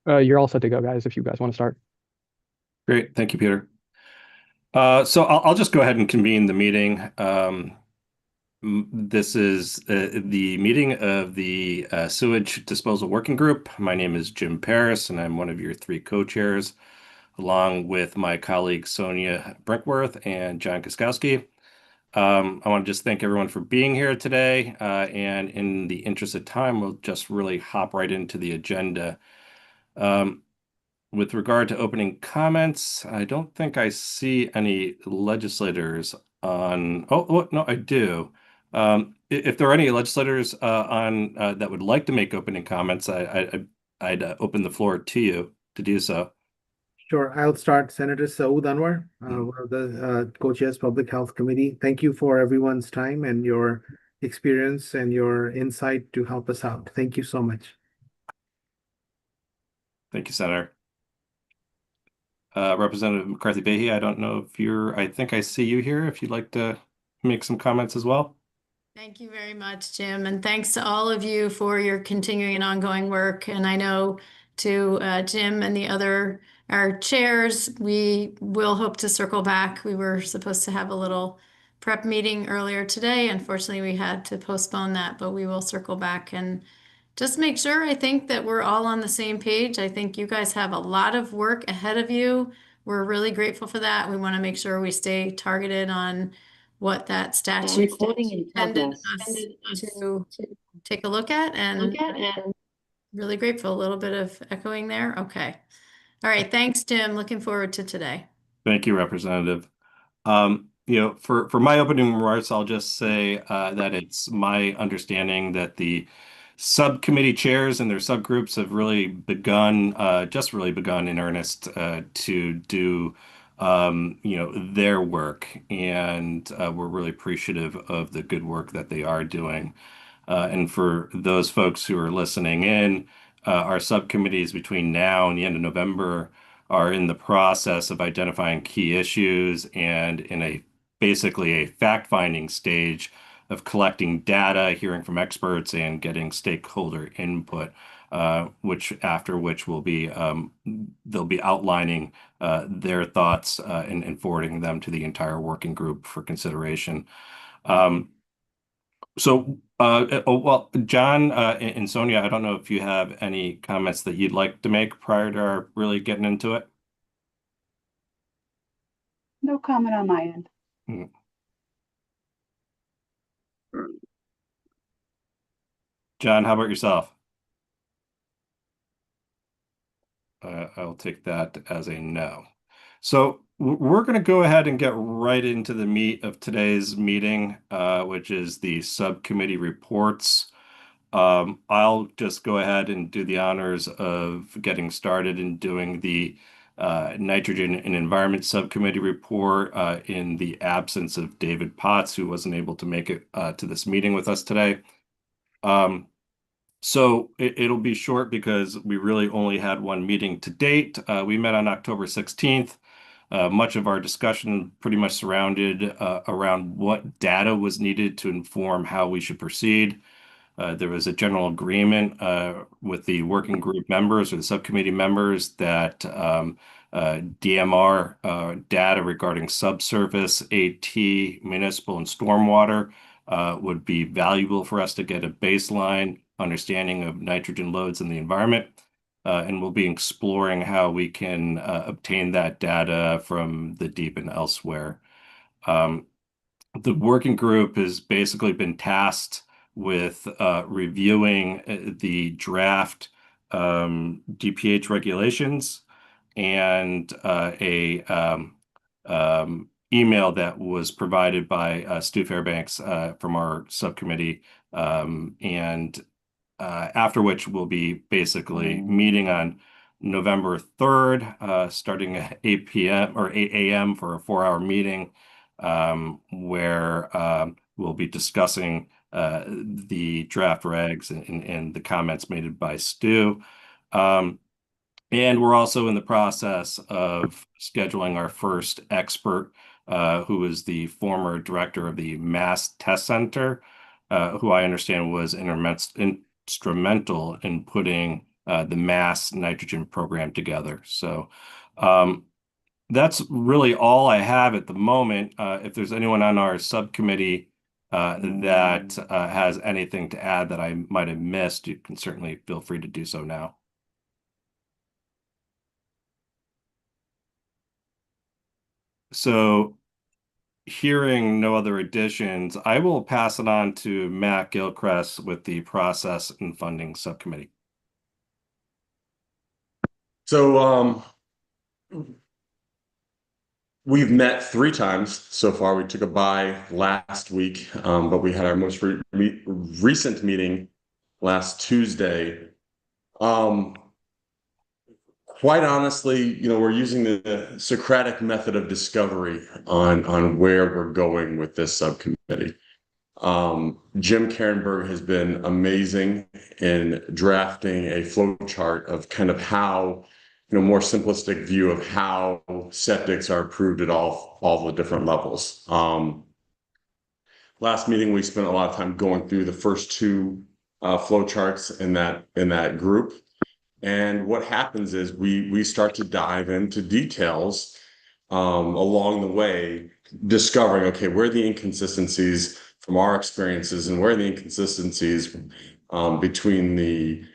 You're all set to go, guys, if you guys want to start. Great. Thank you, Peter. So I'll just go ahead and convene the meeting. This is the meeting of the Sewage Disposal Working Group. My name is Jim Paris, and I'm one of your three co-chairs, along with my colleagues Sonia Brinkworth and John Koskowski. I want to just thank everyone for being here today. And in the interest of time, we'll just really hop right into the agenda. Um, With regard to opening comments, I don't think I see any legislators on. Oh, no, I do. If there are any legislators on that would like to make opening comments, I'd open the floor to you to do so. Sure. I'll start. Senator Saud Anwar, Hmm. one of the co-chairs Public Health Committee. Thank you for everyone's time and your experience and your insight to help us out. Thank you so much. Thank you, Senator. Representative McCarthy Behe, I don't know if I think I see you here, if you'd like to make some comments as well. Thank you very much, Jim, and thanks to all of you for your continuing and ongoing work. And I know to Jim and the other our chairs, we will hope to circle back. We were supposed to have a little prep meeting earlier today. Unfortunately, we had to postpone that, but we will circle back and just make sure. I think that we're all on the same page. I think you guys have a lot of work ahead of you. We're really grateful for that. We want to make sure we stay targeted on what that statute Recording in intended progress. us to take a look at, and really grateful. A little bit of echoing there. Okay. All right. Thanks, Jim. Looking forward to today. Thank you, Representative. For my opening remarks, I'll just say that it's my understanding that the subcommittee chairs and their subgroups have really just really begun in earnest to do, their work, and we're really appreciative of the good work that they are doing. And for those folks who are listening in, our subcommittees between now and the end of November are in the process of identifying key issues and in basically a fact-finding stage of collecting data, hearing from experts, and getting stakeholder input, which they'll be outlining their thoughts and forwarding them to the entire working group for consideration. Um, well, John and Sonia, I don't know if you have any comments that you'd like to make prior to our really getting into it. No comment on my end. Hmm. John, how about yourself? I'll take that as a no. So we're going to go ahead and get right into the meat of today's meeting, which is the subcommittee reports. I'll just go ahead and do the honors of getting started and doing the Nitrogen and Environment Subcommittee report in the absence of David Potts, who wasn't able to make it to this meeting with us today. So it'll be short because we really only had one meeting to date. We met on October 16th. Much of our discussion pretty much surrounded around what data was needed to inform how we should proceed. There was a general agreement with the working group members or the subcommittee members that DMR data regarding subsurface, AT, municipal, and stormwater would be valuable for us to get a baseline understanding of nitrogen loads in the environment. And we'll be exploring how we can obtain that data from the deep and elsewhere. The working group has basically been tasked with reviewing the draft DPH regulations and a email that was provided by Stu Fairbanks from our subcommittee, and after which we'll be basically meeting on November 3rd, starting at 8 p.m. or 8 a.m. for a 4-hour meeting, where we'll be discussing the draft regs and the comments made by Stu. And we're also in the process of scheduling our first expert, who is the former director of the Mass Test Center, who I understand was instrumental in putting the mass nitrogen program together. So that's really all I have at the moment. If there's anyone on our subcommittee that has anything to add that I might have missed, you can certainly feel free to do so now. So hearing no other additions, I will pass it on to Matt Gilchrist with the Process and Funding Subcommittee. So we've met 3 times so far. We took a bye last week, but we had our most recent meeting last Tuesday. Quite honestly, we're using the Socratic method of discovery on where we're going with this subcommittee. Jim Karenberg has been amazing in drafting a flow chart of kind of how, more simplistic view of how septics are approved at all the different levels. Last meeting, we spent a lot of time going through the first 2 flow charts in that group. And what happens is we start to dive into details along the way, discovering, okay, where are the inconsistencies from our experiences and where are the inconsistencies between the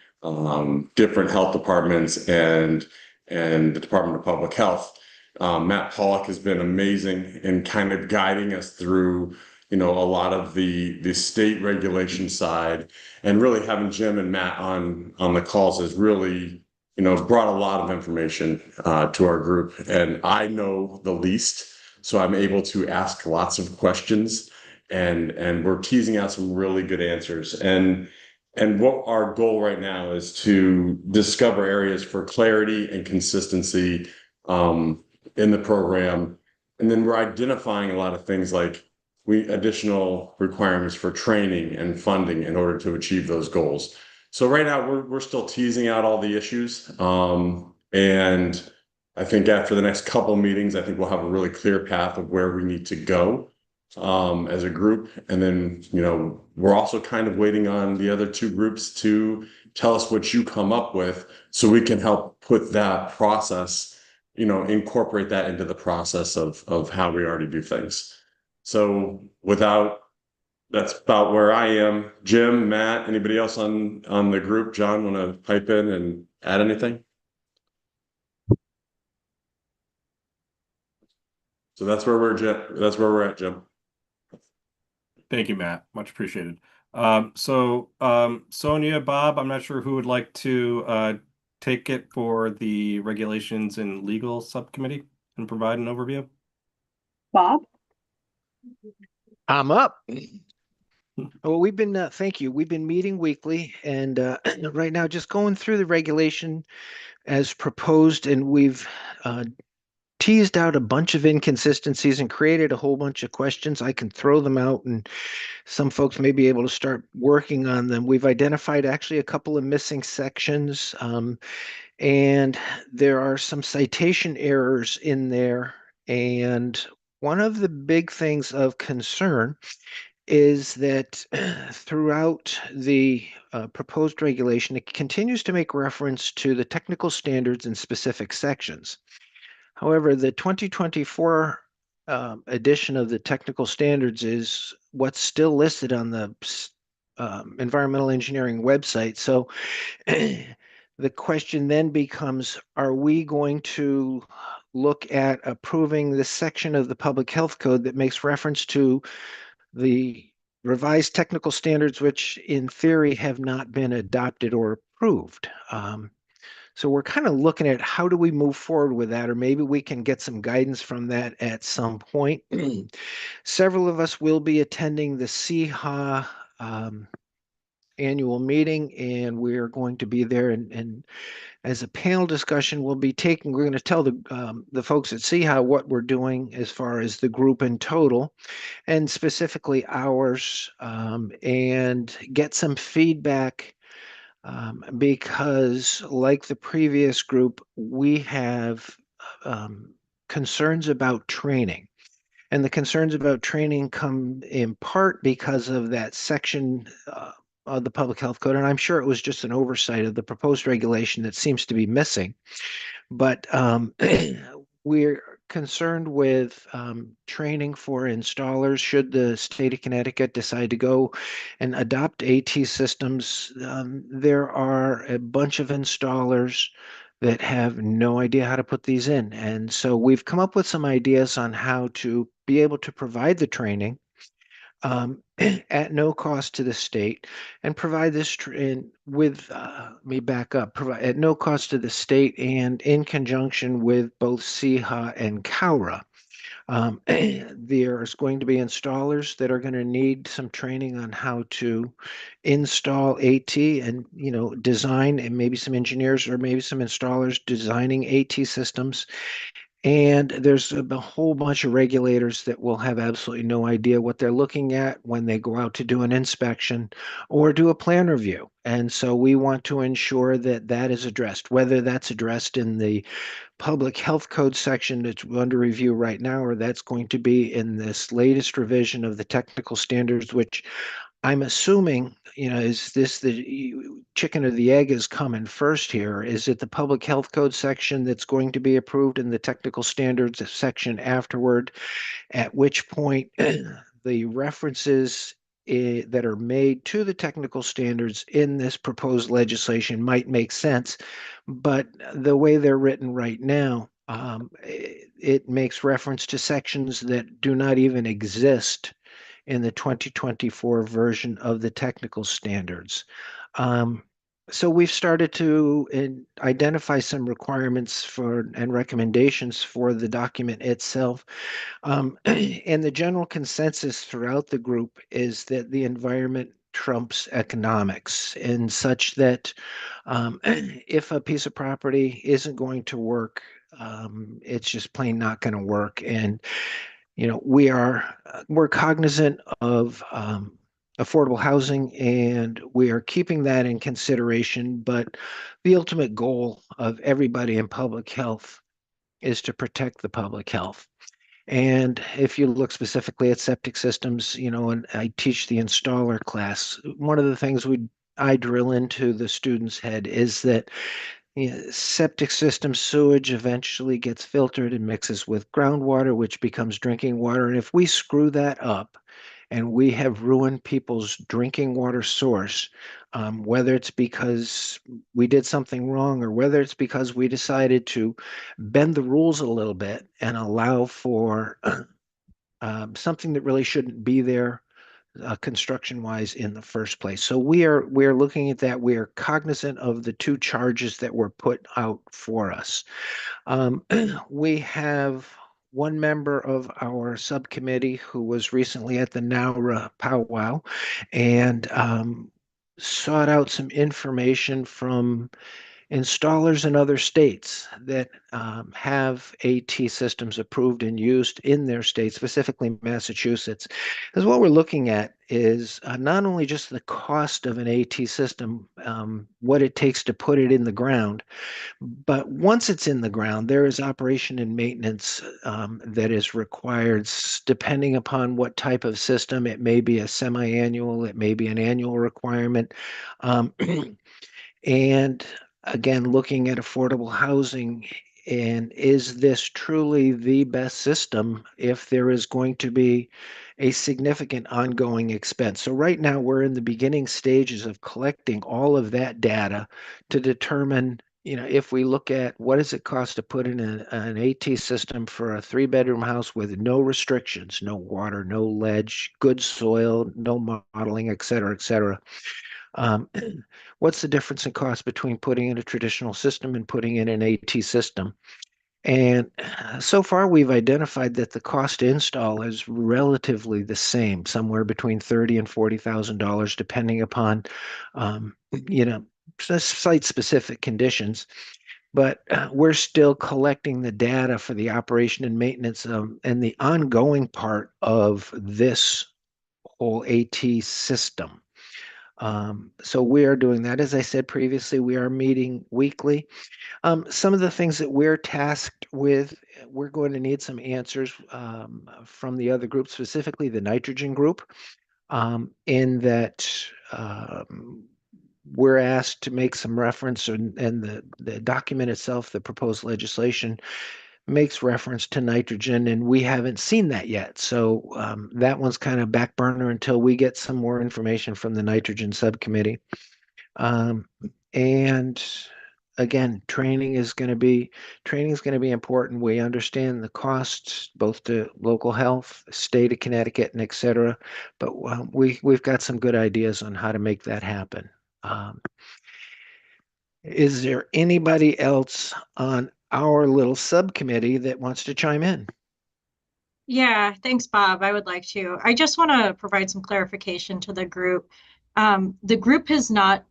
different health departments and the Department of Public Health. Matt Pollock has been amazing in kind of guiding us through, a lot of the state regulation side, and really having Jim and Matt on the calls has really, brought a lot of information to our group. And I know the least, so I'm able to ask lots of questions, and we're teasing out some really good answers. And what our goal right now is to discover areas for clarity and consistency in the program. And then we're identifying a lot of things like additional requirements for training and funding in order to achieve those goals. So right now we're still teasing out all the issues. And I think after the next couple meetings, I think we'll have a really clear path of where we need to go as a group. And then, we're also kind of waiting on the other 2 groups to tell us what you come up with so we can help put that process, incorporate that into the process of how we already do things. So that's about where I am. Jim, Matt, anybody else on the group? John, want to pipe in and add anything? So that's where we're at, Jim. Thank you, Matt. Much appreciated. Sonia, Bob, I'm not sure who would like to take it for the Regulations and Legal Subcommittee and provide an overview. Bob? I'm up. Well, thank you. We've been meeting weekly, and right now just going through the regulation as proposed, and we've teased out a bunch of inconsistencies and created a whole bunch of questions. I can throw them out, and some folks may be able to start working on them. We've identified actually a couple of missing sections, and there are some citation errors in there. And one of the big things of concern is that throughout the proposed regulation, it continues to make reference to the technical standards in specific sections. However, the 2024 edition of the technical standards is what's still listed on the environmental engineering website. So the question then becomes, are we going to look at approving the section of the public health code that makes reference to the revised technical standards, which in theory have not been adopted or approved? So we're kind of looking at how do we move forward with that, or maybe we can get some guidance from that at some point. Several of us will be attending the CHA annual meeting, and we're going to be there. And as a panel discussion, we're going to tell the folks at CHA what we're doing as far as the group in total, and specifically ours, and get some feedback. Because like the previous group, we have concerns about training. And the concerns about training come in part because of that section the public health code, and I'm sure it was just an oversight of the proposed regulation that seems to be missing. But we're concerned with training for installers. Should the state of Connecticut decide to go and adopt AT systems, there are a bunch of installers that have no idea how to put these in. And so we've come up with some ideas on how to be able to provide the training at no cost to the state and provide this with, let me back up, provide at no cost to the state and in conjunction with both CHA and COWRA. There's going to be installers that are going to need some training on how to install AT and, design, and maybe some engineers or maybe some installers designing AT systems. And there's a whole bunch of regulators that will have absolutely no idea what they're looking at when they go out to do an inspection or do a plan review. And so we want to ensure that that is addressed, whether that's addressed in the public health code section that's under review right now, or that's going to be in this latest revision of the technical standards, which I'm assuming, is this the chicken or the egg is coming first here? Is it the public health code section that's going to be approved in the technical standards section afterward? At which point the references that are made to the technical standards in this proposed legislation might make sense, but the way they're written right now, it makes reference to sections that do not even exist in the 2024 version of the technical standards. So we've started to identify some requirements for and recommendations for the document itself. And the general consensus throughout the group is that the environment trumps economics, and such that if a piece of property isn't going to work, it's just plain not going to work. And we're cognizant of affordable housing, and we are keeping that in consideration. But the ultimate goal of everybody in public health is to protect the public health. And if you look specifically at septic systems, and I teach the installer class, one of the things I drill into the student's head is that septic system sewage eventually gets filtered and mixes with groundwater, which becomes drinking water. And if we screw that up and we have ruined people's drinking water source, whether it's because we did something wrong or whether it's because we decided to bend the rules a little bit and allow for something that really shouldn't be there, construction-wise in the first place. So we're looking at that. We are cognizant of the two charges that were put out for us. We have one member of our subcommittee who was recently at the NAURA powwow and sought out some information from installers in other states that have AT systems approved and used in their state, specifically Massachusetts. Because what we're looking at is not only just the cost of an AT system, what it takes to put it in the ground, but once it's in the ground, there is operation and maintenance that is required depending upon what type of system. It may be a semi-annual, it may be an annual requirement. And again, looking at affordable housing, and is this truly the best system if there is going to be a significant ongoing expense? So right now we're in the beginning stages of collecting all of that data to determine, if we look at what does it cost to put in an AT system for a 3-bedroom house with no restrictions, no water, no ledge, good soil, no modeling, et cetera, et cetera. What's the difference in cost between putting in a traditional system and putting in an AT system? And so far, we've identified that the cost to install is relatively the same, somewhere between $30,000 and $40,000, depending upon, site-specific conditions. But we're still collecting the data for the operation and maintenance and the ongoing part of this whole AT system. So we are doing that. As I said previously, we are meeting weekly. Some of the things that we're tasked with, we're going to need some answers from the other groups, specifically the nitrogen group, in that we're asked to make some reference, and the document itself, the proposed legislation, makes reference to nitrogen, and we haven't seen that yet. So that one's kind of back burner until we get some more information from the nitrogen subcommittee. And again, training is going to be important. We understand the costs both to local health, state of Connecticut, and et cetera. But we've got some good ideas on how to make that happen. Is there anybody else on our little subcommittee that wants to chime in? Yeah, thanks, Bob. I would like to. I just want to provide some clarification to the group. The group has not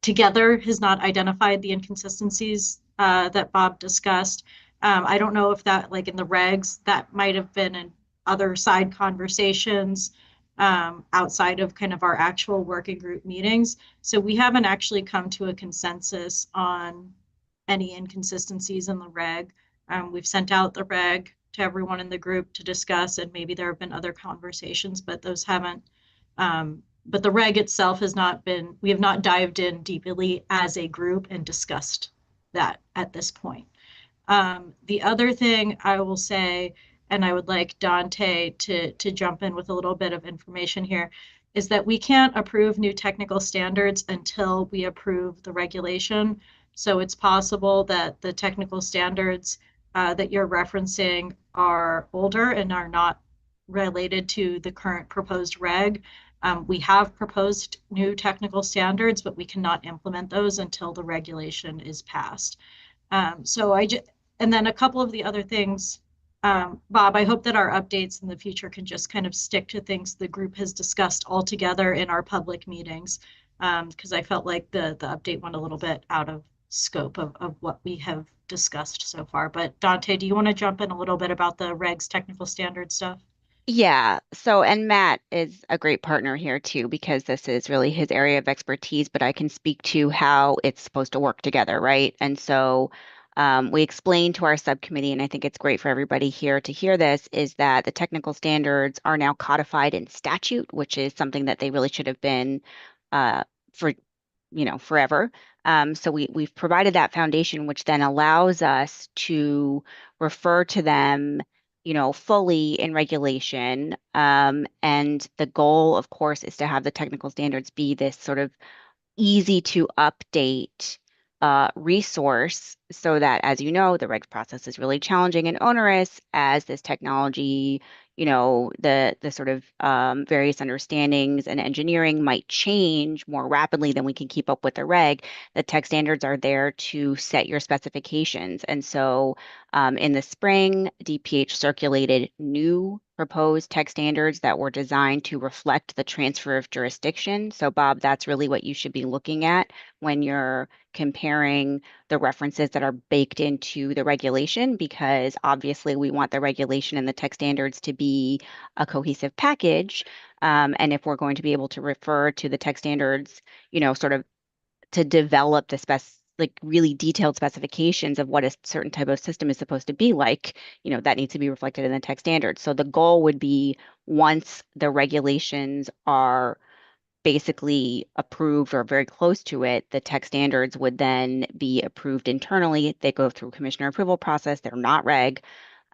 identified the inconsistencies that Bob discussed. I don't know if that, like in the regs, that might have been in other side conversations outside of kind of our actual working group meetings. So we haven't actually come to a consensus on any inconsistencies in the reg. We've sent out the reg to everyone in the group to discuss, and maybe there have been other conversations, but those haven't. But the reg itself has not been, we have not dived in deeply as a group and discussed that at this point. The other thing I will say, and I would like Dante to jump in with a little bit of information here, is that we can't approve new technical standards until we approve the regulation. So it's possible that the technical standards that you're referencing are older and are not related to the current proposed reg. We have proposed new technical standards, but we cannot implement those until the regulation is passed. And then a couple of the other things, Bob, I hope that our updates in the future can just kind of stick to things the group has discussed all together in our public meetings, because I felt like the update went a little bit out of scope of what we have discussed so far. But Dante, do you want to jump in a little bit about the regs technical standard stuff? Yeah. So, and Matt is a great partner here too, because this is really his area of expertise, but I can speak to how it's supposed to work together, right? And so we explained to our subcommittee, and I think it's great for everybody here to hear this, is that the technical standards are now codified in statute, which is something that they really should have been for, forever. So we've provided that foundation, which then allows us to refer to them fully in regulation. And the goal, of course, is to have the technical standards be this sort of easy to update resource so that, as you know, the regs process is really challenging and onerous as this technology, the sort of various understandings and engineering might change more rapidly than we can keep up with the reg. The tech standards are there to set your specifications. And so in the spring, DPH circulated new proposed tech standards that were designed to reflect the transfer of jurisdiction. So Bob, that's really what you should be looking at when you're comparing the references that are baked into the regulation, because obviously we want the regulation and the tech standards to be a cohesive package. And if we're going to be able to refer to the tech standards, sort of to develop the really detailed specifications of what a certain type of system is supposed to be like, that needs to be reflected in the tech standards. So the goal would be, once the regulations are basically approved or very close to it, the tech standards would then be approved internally. They go through commissioner approval process. They're not reg.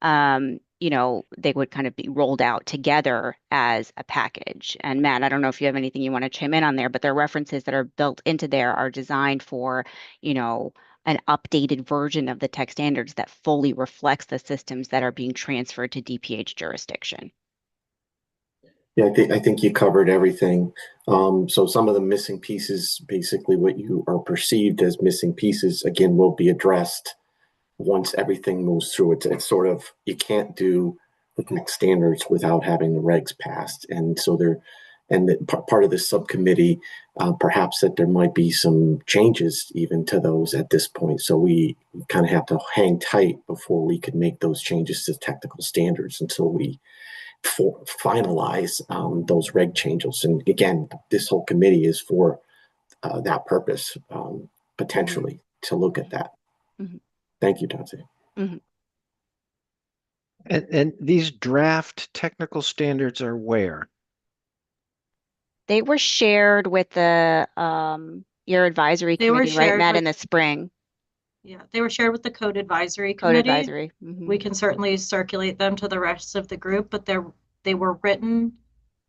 They would kind of be rolled out together as a package. And Matt, I don't know if you have anything you want to chime in on there, but the references that are built into there are designed for, an updated version of the tech standards that fully reflects the systems that are being transferred to DPH jurisdiction. Yeah, I think you covered everything. So some of the missing pieces, basically what you are perceived as missing pieces, again, will be addressed once everything moves through. It's sort of, you can't do the next standards without having the regs passed. And so part of the subcommittee, perhaps that there might be some changes even to those at this point. So we kind of have to hang tight before we could make those changes to technical standards until we finalize those reg changes. And again, this whole committee is for that purpose, potentially, to look at that. Mm-hmm. Thank you, Dante. Mm-hmm. And these draft technical standards are where? They were shared with the your advisory They were committee, right, shared Matt, with- in the spring. Yeah, they were shared with the code advisory Code committee. advisory. Mhm. We can certainly circulate them to the rest of the group, but they were written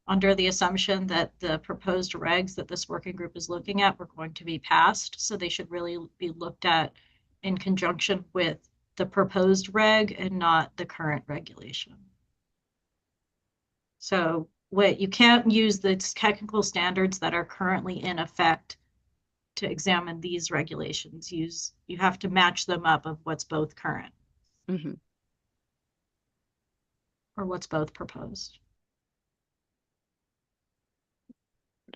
under the assumption that the proposed regs that this working group is looking at were going to be passed. So they should really be looked at in conjunction with the proposed reg and not the current regulation. So you can't use the technical standards that are currently in effect to examine these regulations. You have to match them up of what's both current Mm-hmm. or what's both proposed.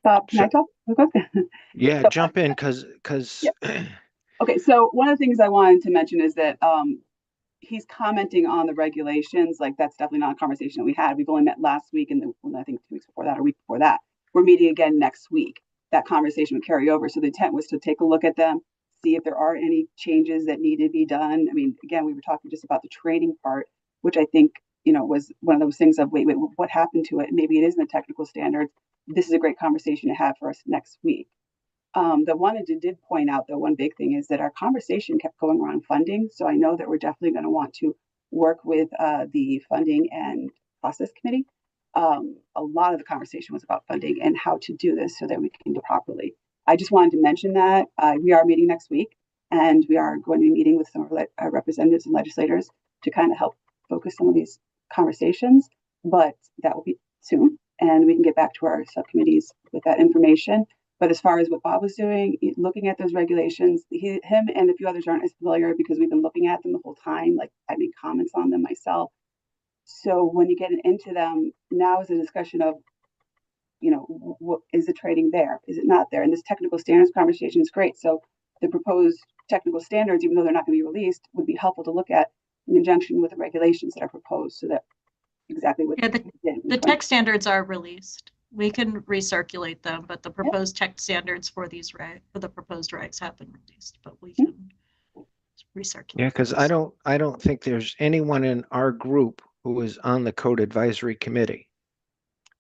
Bob, can I talk? Yeah, So- jump in because Okay, so one of the things I wanted to mention is that he's commenting on the regulations. Like, that's definitely not a conversation that we had. We've only met last week and I think 2 weeks before that or a week before that. We're meeting again next week. That conversation would carry over. So the intent was to take a look at them, see if there are any changes that need to be done. I mean, again, we were talking just about the training part, which I think, was one of those things of, wait, what happened to it? Maybe it isn't the technical standards. This is a great conversation to have for us next week. The one that did point out, though, one big thing is that our conversation kept going around funding. So I know that we're definitely going to want to work with the funding and process committee. A lot of the conversation was about funding and how to do this so that we can do it properly. I just wanted to mention that we are meeting next week, and we are going to be meeting with some of our representatives and legislators to kind of help focus some of these conversations. But that will be soon, and we can get back to our subcommittees with that information. But as far as what Bob was doing, looking at those regulations, him and a few others aren't as familiar because we've been looking at them the whole time. Like, I made comments on them myself. So when you get into them, now is a discussion of, what is the trading there? Is it not there? And this technical standards conversation is great. So the proposed technical standards, even though they're not going to be released, would be helpful to look at in conjunction with the regulations that are proposed, so that exactly what the tech standards are released. We can recirculate them, but the proposed tech standards for the proposed regs have been released, but we can recirculate. Yeah, because I don't think there's anyone in our group who is on the code advisory committee.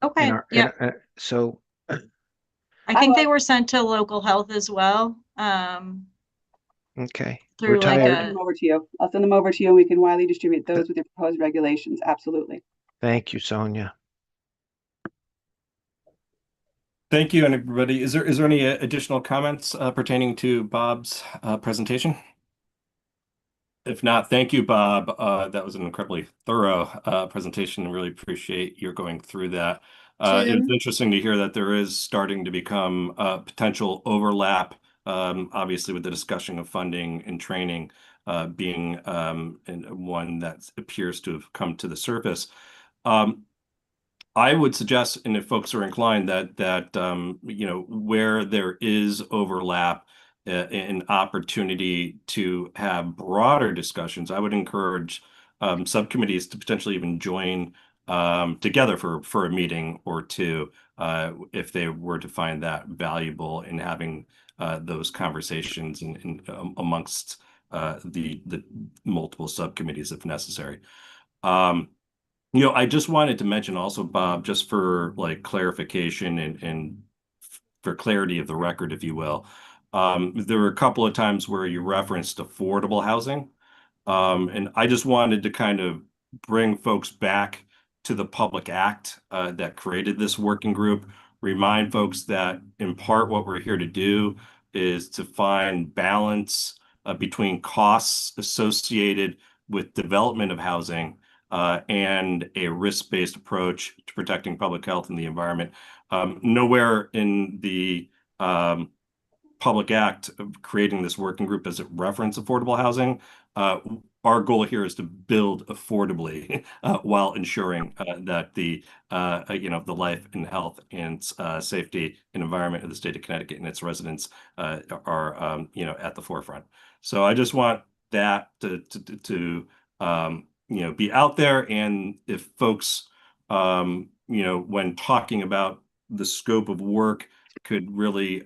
Okay, So I think they were sent to local health as well. Okay. Through I'll send them over to you. I'll send them over to you, and we can widely distribute those with your proposed regulations. Absolutely. Thank you, Sonia. Thank you, and everybody. Is there any additional comments pertaining to Bob's presentation? If not, thank you, Bob. That was an incredibly thorough presentation. Really appreciate your going through that. It's interesting to hear that there is starting to become potential overlap, obviously with the discussion of funding and training being one that appears to have come to the surface. I would suggest, and if folks are inclined, that where there is overlap, an opportunity to have broader discussions, I would encourage subcommittees to potentially even join together for a meeting or two if they were to find that valuable in having those conversations amongst the multiple subcommittees if necessary. I just wanted to mention also, Bob, just for like clarification and for clarity of the record, if you will. There were a couple of times where you referenced affordable housing. And I just wanted to kind of bring folks back to the public act that created this working group, remind folks that in part what we're here to do is to find balance between costs associated with development of housing and a risk-based approach to protecting public health and the environment. Nowhere in the public act of creating this working group does it reference affordable housing. Our goal here is to build affordably while ensuring that the life and health and safety and environment of the state of Connecticut and its residents are at the forefront. So I just want that to be out there, and if folks when talking about the scope of work could really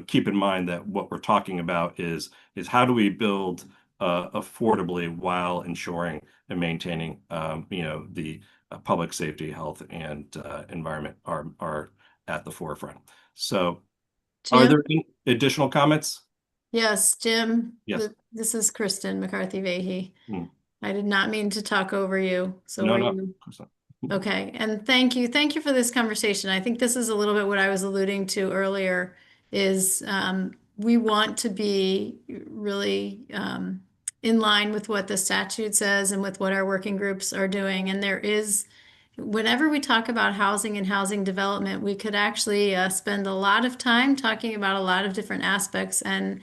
keep in mind that what we're talking about is how do we build affordably while ensuring and maintaining the public safety, health, and environment are at the forefront. So are Jim? there any additional comments? Yes, Jim. Yes. This is Kristen McCarthy-Vahey. Hmm. I did not mean to talk over you. So No, were no, you? of course not. Okay, and thank you. Thank you for this conversation. I think this is a little bit what I was alluding to earlier is we want to be really in line with what the statute says and with what our working groups are doing. And there is, whenever we talk about housing and housing development, we could actually spend a lot of time talking about a lot of different aspects. And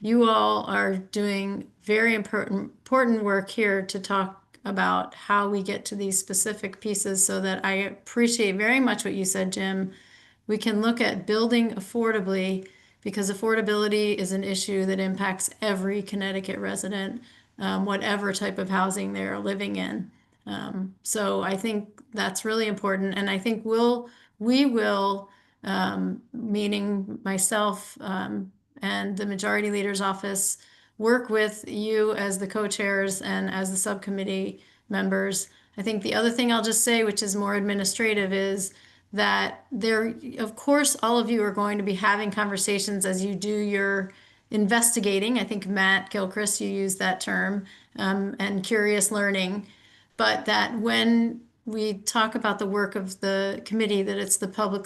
you all are doing very important work here to talk about how we get to these specific pieces, so that I appreciate very much what you said, Jim. We can look at building affordably, because affordability is an issue that impacts every Connecticut resident, whatever type of housing they're living in. So I think that's really important. And I think we will, meaning myself, and the majority leader's office, work with you as the co-chairs and as the subcommittee members. I think the other thing I'll just say, which is more administrative, is that there, of course, all of you are going to be having conversations as you do your investigating. I think Matt Gilchrist, you used that term, and curious learning. But that when we talk about the work of the committee, that it's the public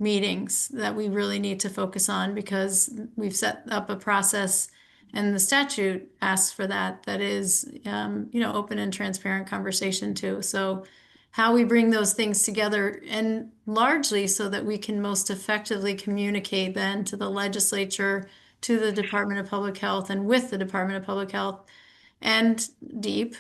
meetings that we really need to focus on, because we've set up a process and the statute asks for that, that is, open and transparent conversation too. So how we bring those things together, and largely so that we can most effectively communicate then to the legislature, to the Department of Public Health, and with the Department of Public Health and DEEP,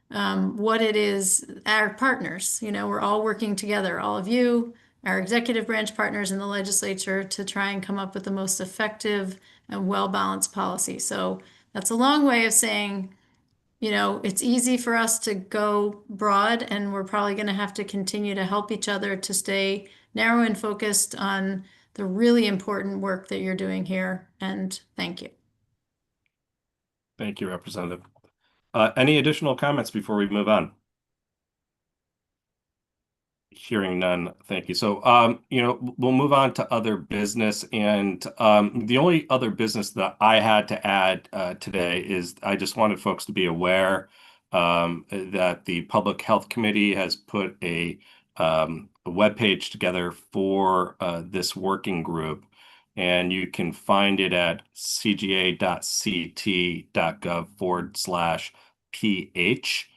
what it is, our partners, we're all working together, all of you, our executive branch partners in the legislature, to try and come up with the most effective and well-balanced policy. So that's a long way of saying, it's easy for us to go broad, and we're probably going to have to continue to help each other to stay narrow and focused on the really important work that you're doing here. And thank you. Thank you, Representative. Any additional comments before we move on? Hearing none, thank you. So, we'll move on to other business, and the only other business that I had to add today is I just wanted folks to be aware that the Public Health Committee has put a webpage together for this working group, and you can find it at cga.ct.gov/PH.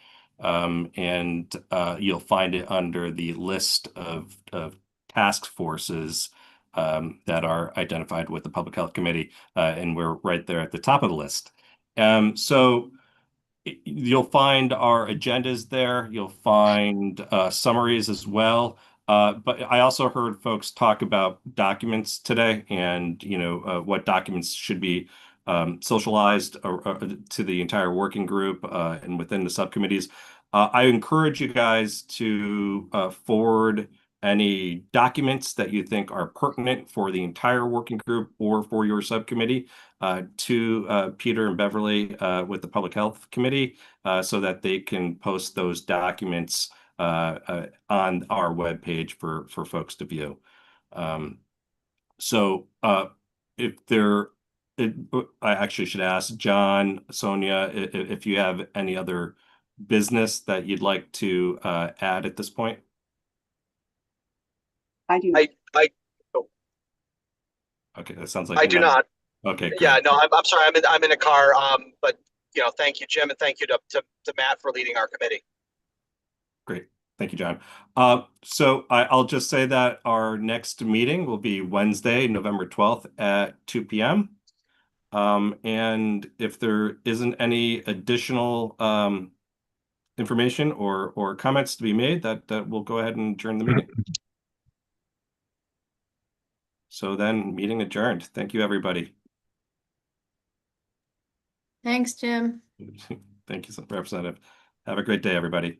And you'll find it under the list of task forces that are identified with the Public Health Committee, and we're right there at the top of the list. So you'll find our agendas there. You'll find summaries as well. But I also heard folks talk about documents today, and what documents should be socialized to the entire working group and within the subcommittees. I encourage you guys to forward any documents that you think are pertinent for the entire working group or for your subcommittee to Peter and Beverly with the Public Health Committee, so that they can post those documents on our webpage for folks to view. So if there, I actually should ask John, Sonia, if you have any other business that you'd like to add at this point. I do. Okay, that sounds like I do not. Okay, great. Yeah, no, I'm sorry. I'm in a car. But thank you, Jim, and thank you to Matt for leading our committee. Great. Thank you, John. So I'll just say that our next meeting will be Wednesday, November 12th at 2 p.m. And if there isn't any additional information or comments to be made, that we'll go ahead and adjourn the meeting. So then, meeting adjourned. Thank you, everybody. Thanks, Jim. Thank you, Representative. Have a great day, everybody.